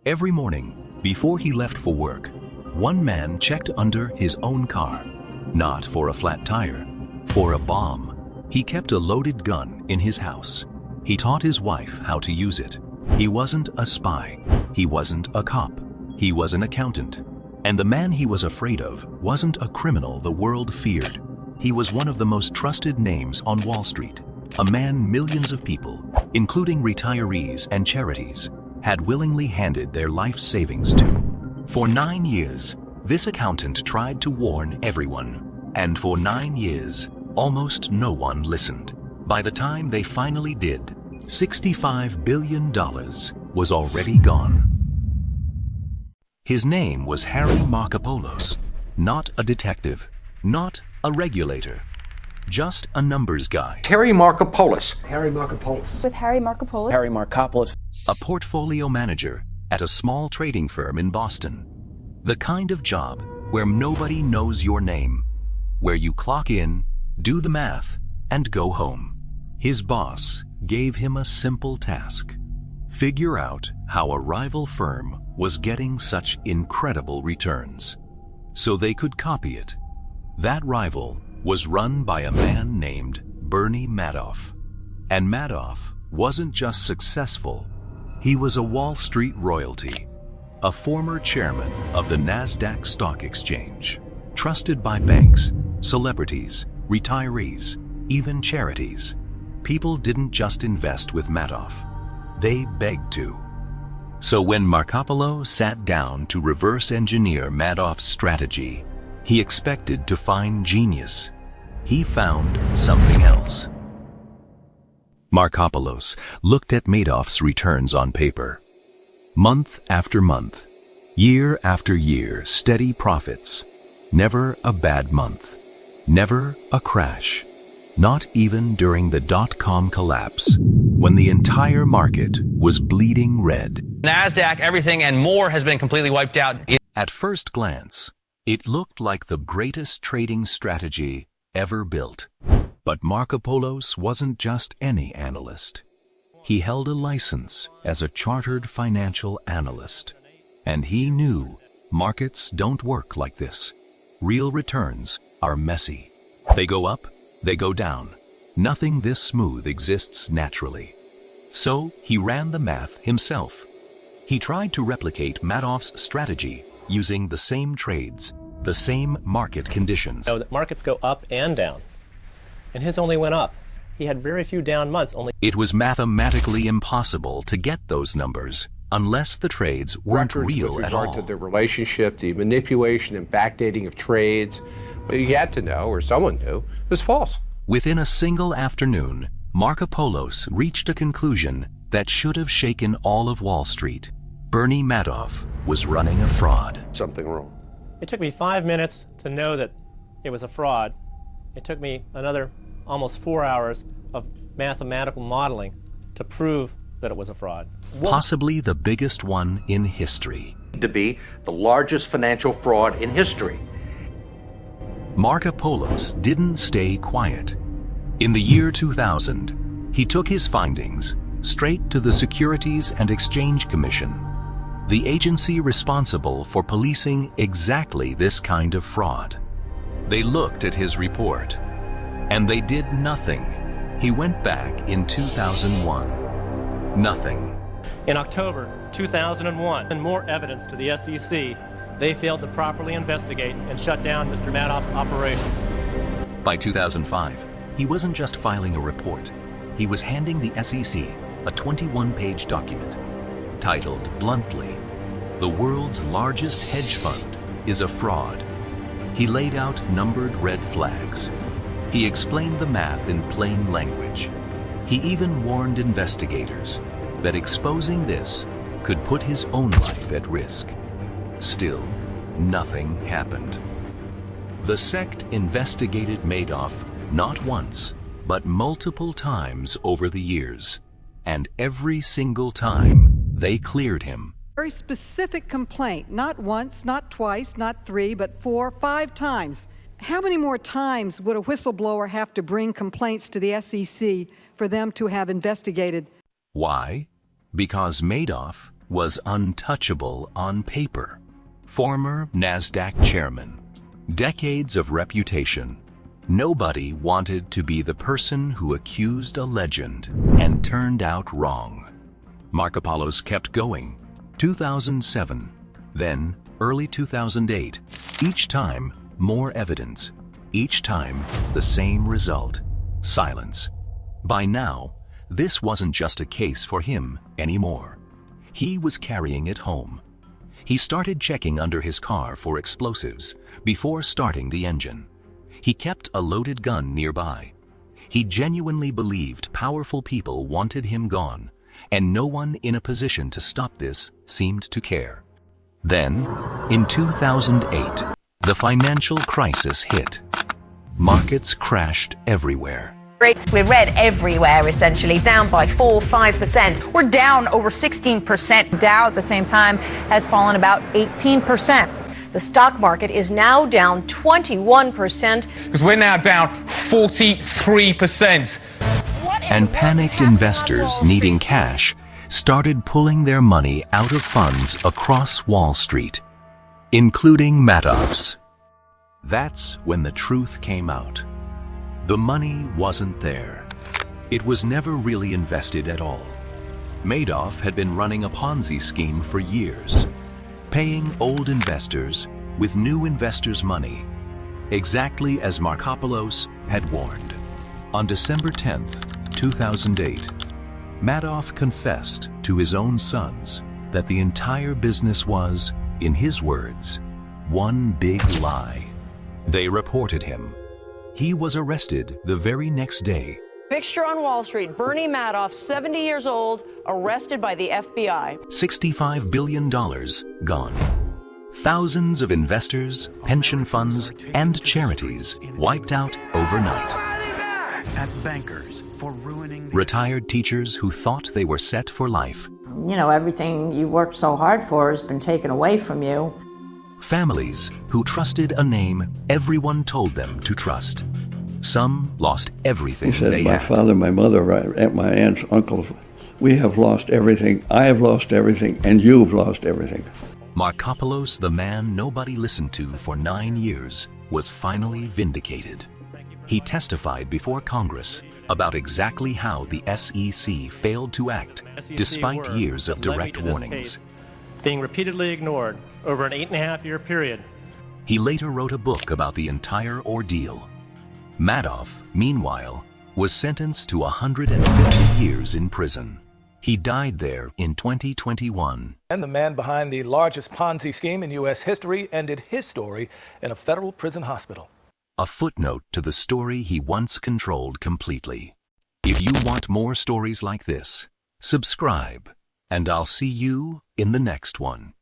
Every morning, before he left for work, one man checked under his own car, not for a flat tire, for a bomb. He kept a loaded gun in his house. He taught his wife how to use it. He wasn't a spy. He wasn't a cop. He was an accountant. And the man he was afraid of wasn't a criminal the world feared. He was one of the most trusted names on Wall Street. A man millions of people, including retirees and charities, had willingly handed their life savings to. For 9 years, this accountant tried to warn everyone. And for 9 years, almost no one listened. By the time they finally did, $65 billion was already gone. His name was Harry Markopolos, not a detective, not a regulator, just a numbers guy. Harry Markopolos. Harry Markopolos. With Harry Markopolos. Harry Markopolos. A portfolio manager at a small trading firm in Boston. The kind of job where nobody knows your name, where you clock in, do the math, and go home. His boss gave him a simple task: figure out how a rival firm was getting such incredible returns, so they could copy it. That rival was run by a man named Bernie Madoff. And Madoff wasn't just successful, he was a Wall Street royalty, a former chairman of the NASDAQ stock exchange, trusted by banks, celebrities, retirees, even charities. People didn't just invest with Madoff, they begged to. So when Markopolos sat down to reverse engineer Madoff's strategy, he expected to find genius. He found something else. Markopolos looked at Madoff's returns on paper. Month after month, year after year, steady profits. Never a bad month. Never a crash. Not even during the dot-com collapse, when the entire market was bleeding red. NASDAQ, everything and more has been completely wiped out. At first glance, it looked like the greatest trading strategy ever built. But Markopolos wasn't just any analyst. He held a license as a chartered financial analyst. And he knew markets don't work like this. Real returns are messy. They go up, they go down. Nothing this smooth exists naturally. So he ran the math himself. He tried to replicate Madoff's strategy using the same trades, the same market conditions. So that markets go up and down, and his only went up. He had very few down months. It was mathematically impossible to get those numbers unless the trades weren't real at all. With regard to the relationship, the manipulation and backdating of trades, what you had to know, or someone knew, was false. Within a single afternoon, Markopolos reached a conclusion that should have shaken all of Wall Street. Bernie Madoff was running a fraud. Something wrong. It took me 5 minutes to know that it was a fraud. It took me another almost 4 hours of mathematical modeling to prove that it was a fraud. Possibly the biggest one in history. To be the largest financial fraud in history. Markopolos didn't stay quiet. In the year 2000, he took his findings straight to the Securities and Exchange Commission, the agency responsible for policing exactly this kind of fraud. They looked at his report, and they did nothing. He went back in 2001. Nothing. In October 2001, and more evidence to the SEC, they failed to properly investigate and shut down Mr. Madoff's operation. By 2005, he wasn't just filing a report. He was handing the SEC a 21-page document titled bluntly, "The world's largest hedge fund is a fraud." He laid out numbered red flags. He explained the math in plain language. He even warned investigators that exposing this could put his own life at risk. Still, nothing happened. The sect investigated Madoff not once, but multiple times over the years. And every single time, they cleared him. Very specific complaint, not once, not twice, not 3, but 4, 5 times. How many more times would a whistleblower have to bring complaints to the SEC for them to have investigated? Why? Because Madoff was untouchable on paper. Former NASDAQ chairman, decades of reputation. Nobody wanted to be the person who accused a legend and turned out wrong. Markopoulos kept going. 2007, then early 2008. Each time, more evidence. Each time, the same result: silence. By now, this wasn't just a case for him anymore. He was carrying it home. He started checking under his car for explosives before starting the engine. He kept a loaded gun nearby. He genuinely believed powerful people wanted him gone, and no one in a position to stop this seemed to care. Then, in 2008, the financial crisis hit. Markets crashed everywhere. We're red everywhere, essentially, down by 4-5%. We're down over 16%. Dow at the same time has fallen about 18%. The stock market is now down 21%. Because we're now down 43%. And panicked investors needing cash started pulling their money out of funds across Wall Street, including Madoff's. That's when the truth came out. The money wasn't there. It was never really invested at all. Madoff had been running a Ponzi scheme for years, paying old investors with new investors' money, exactly as Markopoulos had warned. On December 10th, 2008, Madoff confessed to his own sons that the entire business was, in his words, one big lie. They reported him. He was arrested the very next day. Fixture on Wall Street, Bernie Madoff, 70 years old, arrested by the FBI. $65 billion gone. Thousands of investors, pension funds, and charities wiped out overnight. At bankers for ruining retired teachers who thought they were set for life. You know, everything you worked so hard for has been taken away from you. Families who trusted a name everyone told them to trust. Some lost everything he said, they my had. father, my mother, my aunts, uncles, we have lost everything. I have lost everything, and you've lost everything. Markopoulos, the man nobody listened to for 9 years, was finally vindicated. He testified before Congress about exactly how the SEC failed to act despite years of direct warnings. Being repeatedly ignored over an 8.5-year period. He later wrote a book about the entire ordeal. Madoff, meanwhile, was sentenced to 150 years in prison. He died there in 2021. And the man behind the largest Ponzi scheme in U.S. history ended his story in a federal prison hospital. A footnote to the story he once controlled completely. If you want more stories like this, subscribe, and I'll see you in the next one.